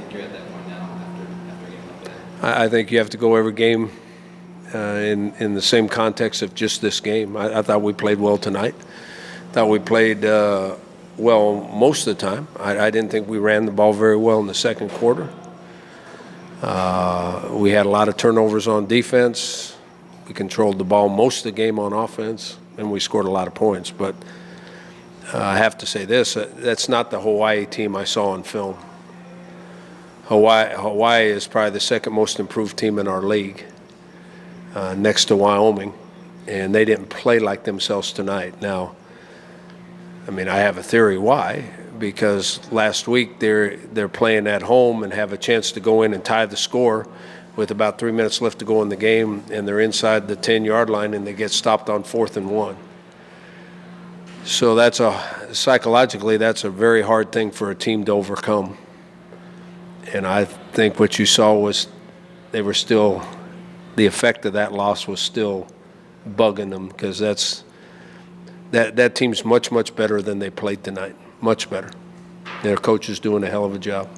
think you're at that point now after a game like that? I think you have to go every game in the same context of just this game. I thought we played well tonight. Thought we played well most of the time. I didn't think we ran the ball very well in the second quarter. We had a lot of turnovers on defense. We controlled the ball most of the game on offense, and we scored a lot of points. But I have to say this, that's not the Hawaii team I saw on film. Hawaii is probably the second most improved team in our league, next to Wyoming, and they didn't play like themselves tonight. Now, I mean, I have a theory why, because last week they're playing at home and have a chance to go in and tie the score with about 3 minutes left to go in the game, and they're inside the 10-yard line and they get stopped on 4th and 1. So psychologically, that's a very hard thing for a team to overcome. And I think what you saw was the effect of that loss was still bugging them, because that team's much, much better than they played tonight. Much better. Their coach is doing a hell of a job.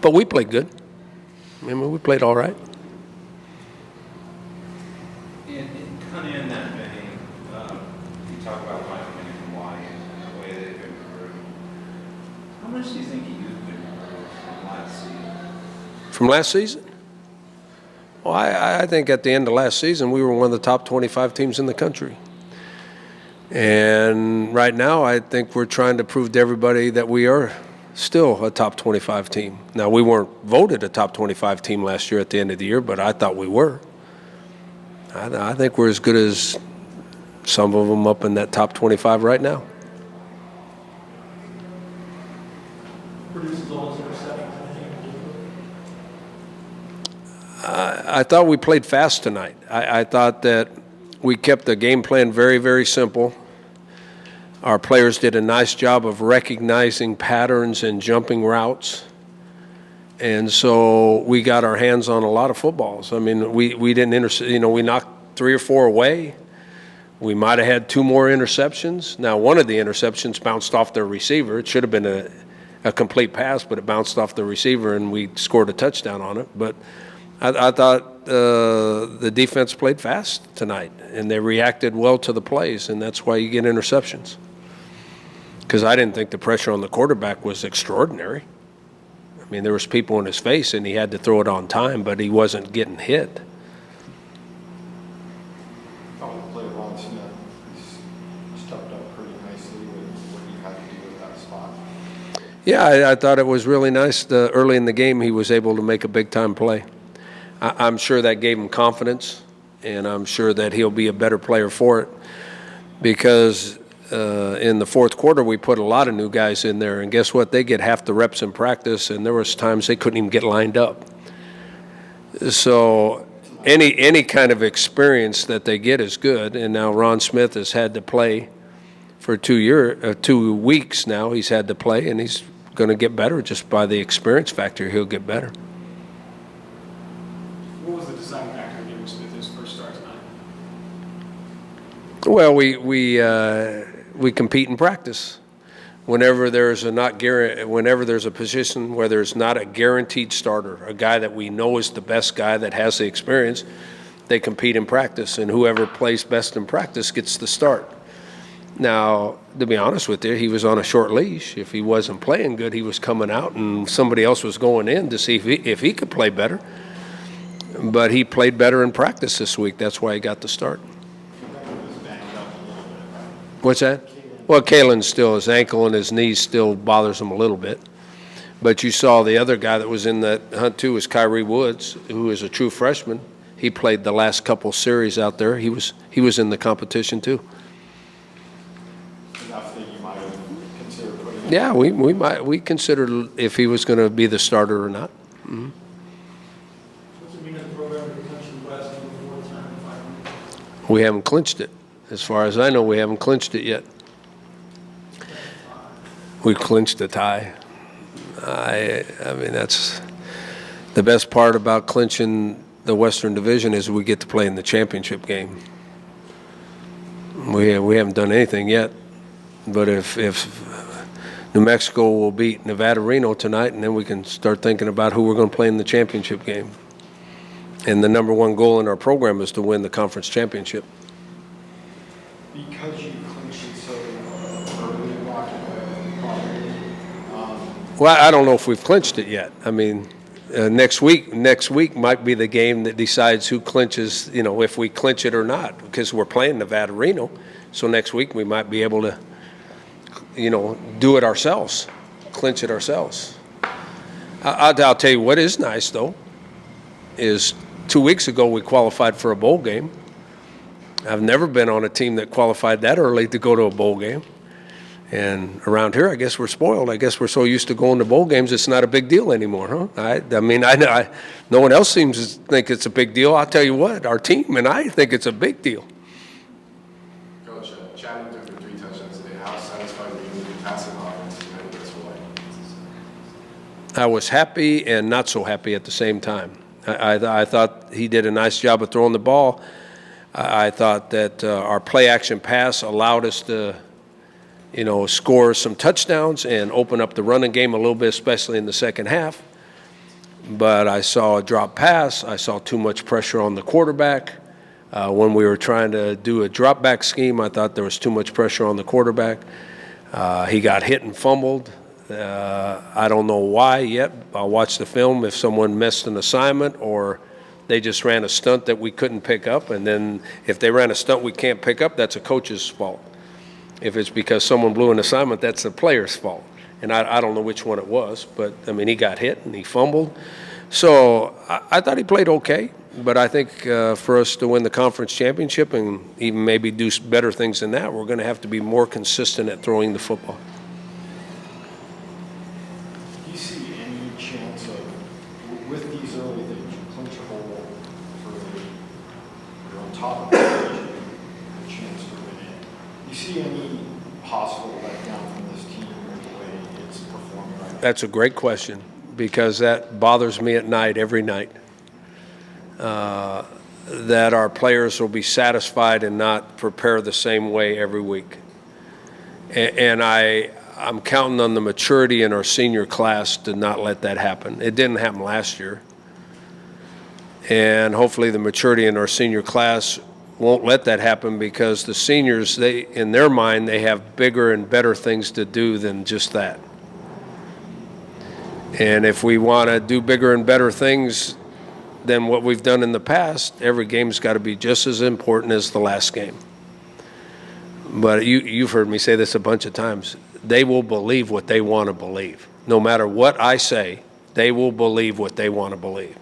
But we played good. I mean, we played all right. Kind of in that vein, you talk about Wyoming and Hawaii and the way they've improved. How much do you think you've improved from last season? From last season? Well, I think at the end of last season, we were one of the top 25 teams in the country. And right now, I think we're trying to prove to everybody that we are still a top 25 team. Now, we weren't voted a top 25 team last year at the end of the year, but I thought we were. I think we're as good as some of them up in that top 25 right now. I thought we played fast tonight. I thought that we kept the game plan very, very simple. Our players did a nice job of recognizing patterns and jumping routes. And so we got our hands on a lot of footballs. I mean, we didn't we knocked 3 or 4 away. We might have had 2 more interceptions. Now, one of the interceptions bounced off their receiver. It should have been a complete pass, but it bounced off the receiver, and we scored a touchdown on it. But I thought the defense played fast tonight, and they reacted well to the plays, and that's why you get interceptions. Because I didn't think the pressure on the quarterback was extraordinary. I mean, there was people in his face, and he had to throw it on time, but he wasn't getting hit. I thought we played Ron Smith. He's stepped up pretty nicely with what he had to do with that spot. Yeah, I thought it was really nice. Early in the game, he was able to make a big-time play. I'm sure that gave him confidence, and I'm sure that he'll be a better player for it, because in the fourth quarter we put a lot of new guys in there, and guess what? They get half the reps in practice, and there was times they couldn't even get lined up. So any kind of experience that they get is good, and now Ron Smith has had to play for 2 weeks now. He's had to play, and he's going to get better just by the experience factor. He'll get better. What was the deciding factor in giving Smith his first start tonight? Well, we compete in practice. Whenever there's a position where there's not a guaranteed starter, a guy that we know is the best guy that has the experience, they compete in practice, and whoever plays best in practice gets the start. Now, to be honest with you, he was on a short leash. If he wasn't playing good, he was coming out, and somebody else was going in to see if he could play better. But he played better in practice this week. That's why he got the start. What's that? Well, Kalen still, his ankle and his knee still bothers him a little bit. But you saw the other guy that was in that hunt too was Kyrie Woods, who is a true freshman. He played the last couple series out there. He was in the competition too. Enough that you might have considered putting him. Yeah, we considered if he was going to be the starter or not. Mm-hmm. What's it mean to the program to clinch the West for the 4th time in 5 weeks? We haven't clinched it. As far as I know, we haven't clinched it yet. We clinched a tie. I mean, that's the best part about clinching the Western Division is we get to play in the championship game. We haven't done anything yet, but if New Mexico will beat Nevada Reno tonight, and then we can start thinking about who we're going to play in the championship game. And the number one goal in our program is to win the conference championship. Because you clinched it so early, Rocky, probably. Well, I don't know if we've clinched it yet. I mean, next week might be the game that decides who clinches, if we clinch it or not, because we're playing Nevada Reno. So next week we might be able to, do it ourselves, clinch it ourselves. I'll tell you what is nice, though, is 2 weeks ago we qualified for a bowl game. I've never been on a team that qualified that early to go to a bowl game. And around here, I guess we're spoiled. I guess we're so used to going to bowl games, it's not a big deal anymore, huh? No one else seems to think it's a big deal. I'll tell you what, our team and I think it's a big deal. Coach, Chad threw for 3 touchdowns today. How satisfied were you with your passing offense compared to Hawaii? I was happy and not so happy at the same time. I thought he did a nice job of throwing the ball. I thought that our play-action pass allowed us to, score some touchdowns and open up the running game a little bit, especially in the second half. But I saw a drop pass. I saw too much pressure on the quarterback. When we were trying to do a drop back scheme, I thought there was too much pressure on the quarterback. He got hit and fumbled. I don't know why yet. I'll watch the film if someone missed an assignment or they just ran a stunt that we couldn't pick up. And then if they ran a stunt we can't pick up, that's a coach's fault. If it's because someone blew an assignment, that's the player's fault. And I don't know which one it was, but, he got hit and he fumbled. So I thought he played okay. But I think for us to win the conference championship and even maybe do better things than that, we're going to have to be more consistent at throwing the football. Do you see any chance of, with these early things, you clinch a bowl early, you're on top of the division, a chance to win it? Do you see any possible letdown from this team the way it's performing right now? That's a great question because that bothers me at night, every night. That our players will be satisfied and not prepare the same way every week. And I'm counting on the maturity in our senior class to not let that happen. It didn't happen last year. And hopefully the maturity in our senior class won't let that happen because the seniors, in their mind, they have bigger and better things to do than just that. And if we want to do bigger and better things than what we've done in the past, every game's got to be just as important as the last game. But you've heard me say this a bunch of times. They will believe what they want to believe. No matter what I say, they will believe what they want to believe.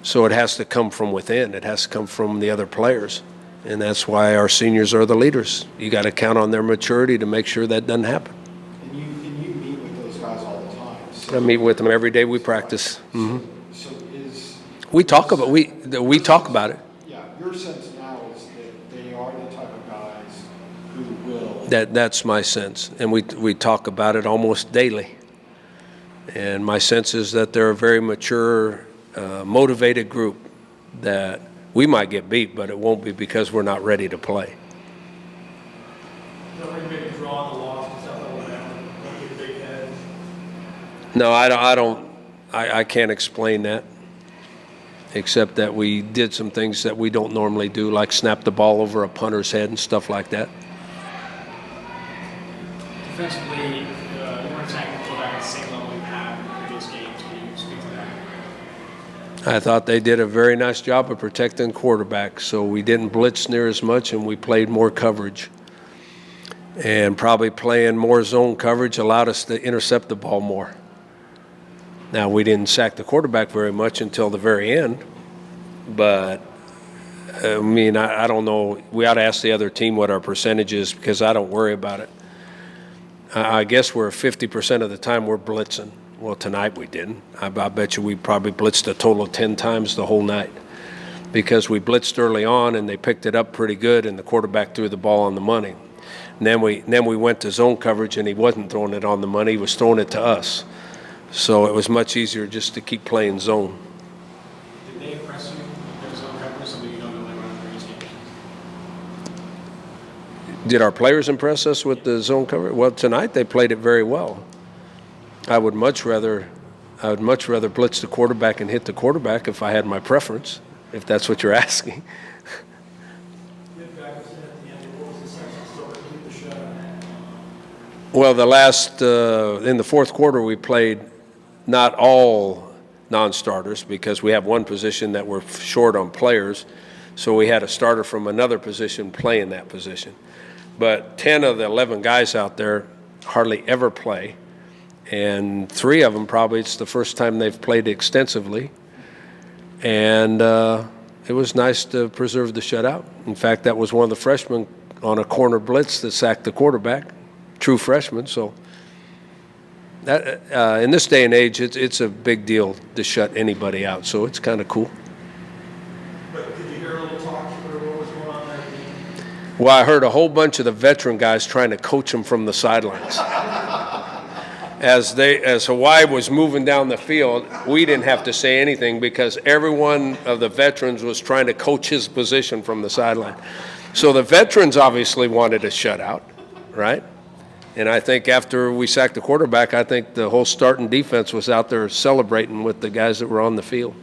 So it has to come from within. It has to come from the other players. And that's why our seniors are the leaders. You got to count on their maturity to make sure that doesn't happen. And you meet with those guys all the time. So I meet with them every day we practice. Mm-hmm. So is We talk about it. Yeah, your sense now is that they are the type of guys who will. That's my sense, and we talk about it almost daily. And my sense is that they're a very mature, motivated group that we might get beat, but it won't be because we're not ready to play. Don't maybe draw the loss and stuff like that. Don't get a big head. No, I don't. I can't explain that, except that we did some things that we don't normally do, like snap the ball over a punter's head and stuff like that. Defensively, you weren't attacking the quarterback at the same level you have in previous games. Can you speak to that? I thought they did a very nice job of protecting quarterback, so we didn't blitz near as much and we played more coverage. And probably playing more zone coverage allowed us to intercept the ball more. Now, we didn't sack the quarterback very much until the very end, but I don't know. We ought to ask the other team what our percentage is because I don't worry about it. I guess we're 50% of the time we're blitzing. Well, tonight we didn't. I bet you we probably blitzed a total of 10 times the whole night because we blitzed early on and they picked it up pretty good and the quarterback threw the ball on the money. And then we went to zone coverage and he wasn't throwing it on the money. He was throwing it to us. So it was much easier just to keep playing zone. Did they impress you in zone coverage, something you don't normally run in previous games? Did our players impress us with the zone cover? Well, tonight they played it very well. I would much rather blitz the quarterback and hit the quarterback if I had my preference, if that's what you're asking. Well, in the fourth quarter, we played not all non-starters because we have one position that we're short on players, so we had a starter from another position playing that position. But 10 of the 11 guys out there hardly ever play, and 3 of them probably it's the first time they've played extensively, and it was nice to preserve the shutout. In fact, that was one of the freshmen on a corner blitz that sacked the quarterback. True freshman, so that in this day and age, it's a big deal to shut anybody out. So it's kind of cool. But did you hear a little talk or what was going on there? Well, I heard a whole bunch of the veteran guys trying to coach them from the sidelines. As Hawaii was moving down the field, we didn't have to say anything because every one of the veterans was trying to coach his position from the sideline. So the veterans obviously wanted a shutout, right? And I think after we sacked the quarterback, I think the whole starting defense was out there celebrating with the guys that were on the field.